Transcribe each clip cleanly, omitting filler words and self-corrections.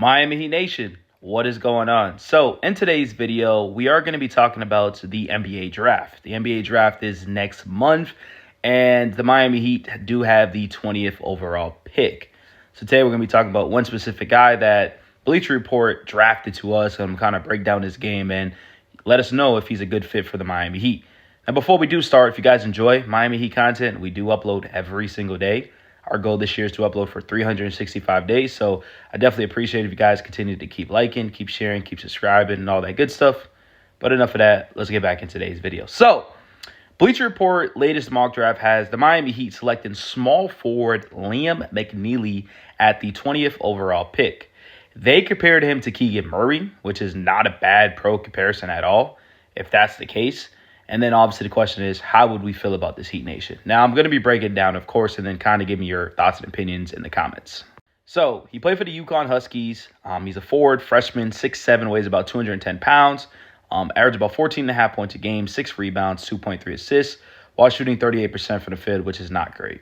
Miami Heat Nation, what is going on? So, in today's video, we are going to be talking about the NBA draft. The NBA draft is next month, and the Miami Heat do have the 20th overall pick. So, today we're going to be talking about one specific guy that Bleacher Report drafted to us and kind of break down his game and let us know if he's a good fit for the Miami Heat. Now, before we do start, if you guys enjoy Miami Heat content, we do upload every single day. Our goal this year is to upload for 365 days. So I definitely appreciate if you guys continue to keep liking, keep sharing, keep subscribing, and all that good stuff. But enough of that. Let's get back into today's video. So Bleacher Report latest mock draft has the Miami Heat selecting small forward Liam McNeely at the 20th overall pick. They compared him to Keegan Murray, which is not a bad pro comparison at all, if that's the case. And then obviously the question is, how would we feel about this Heat Nation? Now, I'm going to be breaking it down, of course, and then kind of give me your thoughts and opinions in the comments. So he played for the UConn Huskies. He's a forward, freshman, 6'7", weighs about 210 pounds, averaged about 14.5 points a game, 6 rebounds, 2.3 assists, while shooting 38% from the field, which is not great.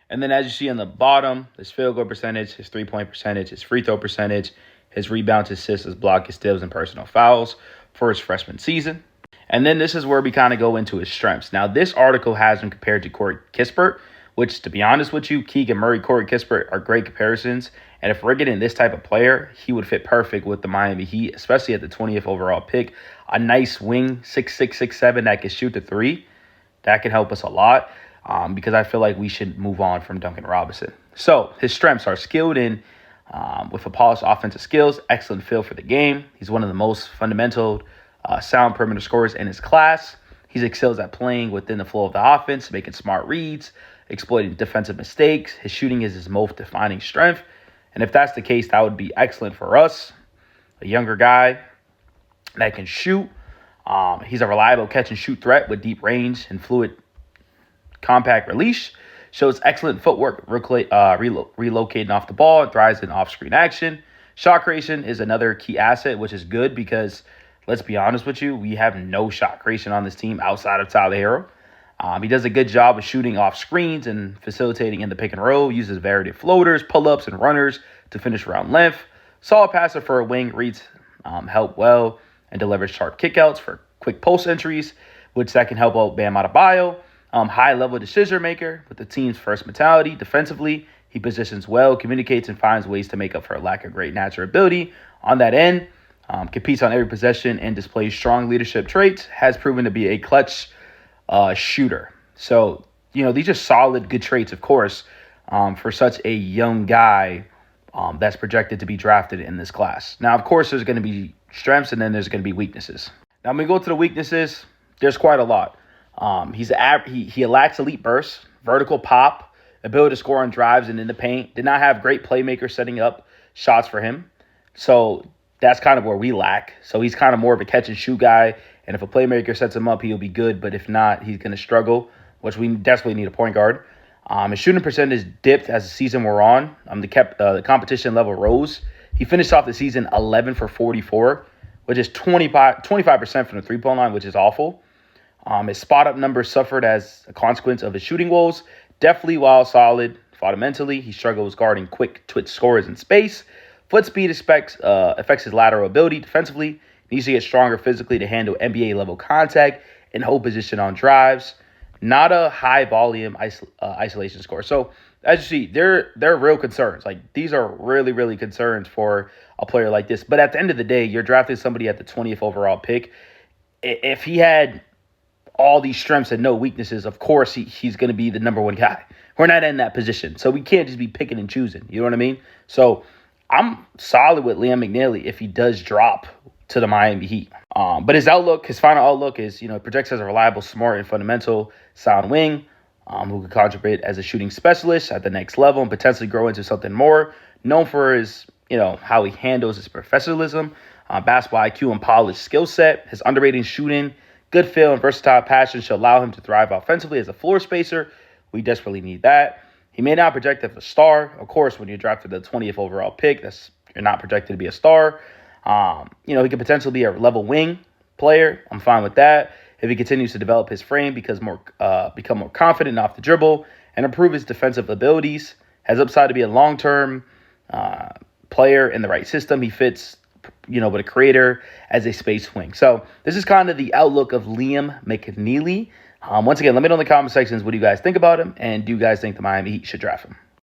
And then as you see on the bottom, his field goal percentage, his three-point percentage, his free throw percentage, his rebounds, his assists, his block, his steals, and personal fouls for his freshman season. And then this is where we kind of go into his strengths. Now, this article has him compared to Corey Kispert, which, to be honest with you, Keegan Murray, Corey Kispert are great comparisons. And if we're getting this type of player, he would fit perfect with the Miami Heat, especially at the 20th overall pick. A nice wing, 6'6", 6'7", that can shoot the three. That can help us a lot because I feel like we should move on from Duncan Robinson. So his strengths are skilled in with a polished offensive skills, excellent feel for the game. He's one of the most fundamental sound perimeter scorers in his class. He excels at playing within the flow of the offense, making smart reads, exploiting defensive mistakes. His shooting is his most defining strength. And if that's the case, that would be excellent for us. A younger guy that can shoot. He's a reliable catch and shoot threat with deep range and fluid compact release. Shows excellent footwork, relocating off the ball, and thrives in off-screen action. Shot creation is another key asset, which is good because let's be honest with you, we have no shot creation on this team outside of Tyler Herro. He does a good job of shooting off screens and facilitating in the pick and roll, uses varied floaters, pull-ups, and runners to finish around length. Solid passer for a wing, reads help well, and delivers sharp kickouts for quick post entries, which that can help out Bam Adebayo. High-level decision maker with the team's first mentality. Defensively, he positions well, communicates, and finds ways to make up for a lack of great natural ability on that end. Competes on every possession and displays strong leadership traits, has proven to be a clutch shooter. So, these are solid, good traits, of course, for such a young guy that's projected to be drafted in this class. Now, of course, there's going to be strengths and then there's going to be weaknesses. Now, when we go to the weaknesses, there's quite a lot. He lacks elite burst, vertical pop, ability to score on drives and in the paint. Did not have great playmakers setting up shots for him. So that's kind of where we lack. So he's kind of more of a catch and shoot guy. And if a playmaker sets him up, he'll be good. But if not, he's going to struggle, which we desperately need a point guard. His shooting percentage dipped as the season wore on. The competition level rose. He finished off the season 11 for 44, which is 25% from the three-point line, which is awful. His spot-up numbers suffered as a consequence of his shooting woes. Definitely, while solid fundamentally, he struggles guarding quick twitch scorers in space. Foot speed affects his lateral ability defensively. He needs to get stronger physically to handle NBA-level contact and hold position on drives. Not a high-volume isolation score. So, as you see, they're real concerns. Like, these are really, really concerns for a player like this. But at the end of the day, you're drafting somebody at the 20th overall pick. If he had all these strengths and no weaknesses, of course, he's going to be the number one guy. We're not in that position. So, we can't just be picking and choosing. You know what I mean? So, I'm solid with Liam McNeely if he does drop to the Miami Heat. But his final outlook is, projects as a reliable, smart, and fundamental sound wing who could contribute as a shooting specialist at the next level and potentially grow into something more. Known for his, how he handles his professionalism, basketball IQ, and polished skill set. His underrated shooting, good feel, and versatile passion should allow him to thrive offensively as a floor spacer. We desperately need that. He may not project as a star. Of course, when you're drafted the 20th overall pick, you're not projected to be a star. He could potentially be a level wing player. I'm fine with that. If he continues to develop his frame, become more confident off the dribble, and improve his defensive abilities, has upside to be a long-term player in the right system. He fits, with a creator as a space wing. So this is kind of the outlook of Liam McNeely. Once again, let me know in the comment sections what do you guys think about him, and do you guys think the Miami Heat should draft him?